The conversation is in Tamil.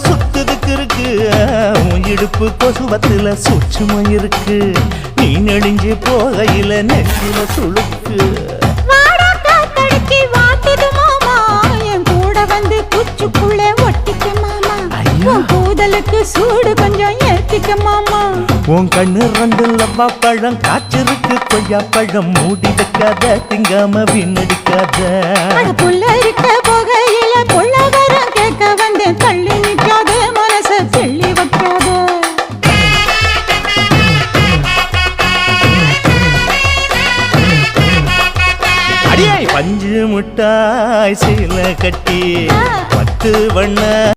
சுத்துதுக்கு இருக்கு உன் இடுப்பு கொசுவத்துல சூட்சுமம் இருக்கு நீ நெளிஞ்சு போகையில நெற்றில சுளுக்கு குச்சுக்குள்ளே ஒட்டிக்க மாமா கூதலுக்கு சூடு கொஞ்சம் ஏத்திக்க மாமா உன் கண்ணு ரெண்டு லவ்வா பழம் காய்ச்சிருக்கு கொய்யா பழம் மூடி வைக்காத திங்காம வீணடிக்காத புள்ள இருக்க போகையில பொள்ளவரம் கேட்க வந்தேன் தள்ளி நிற்காத மனச தெள்ளி வைக்காத அடியே பஞ்சு முட்டாய் சீல கட்டி 10 வண்ண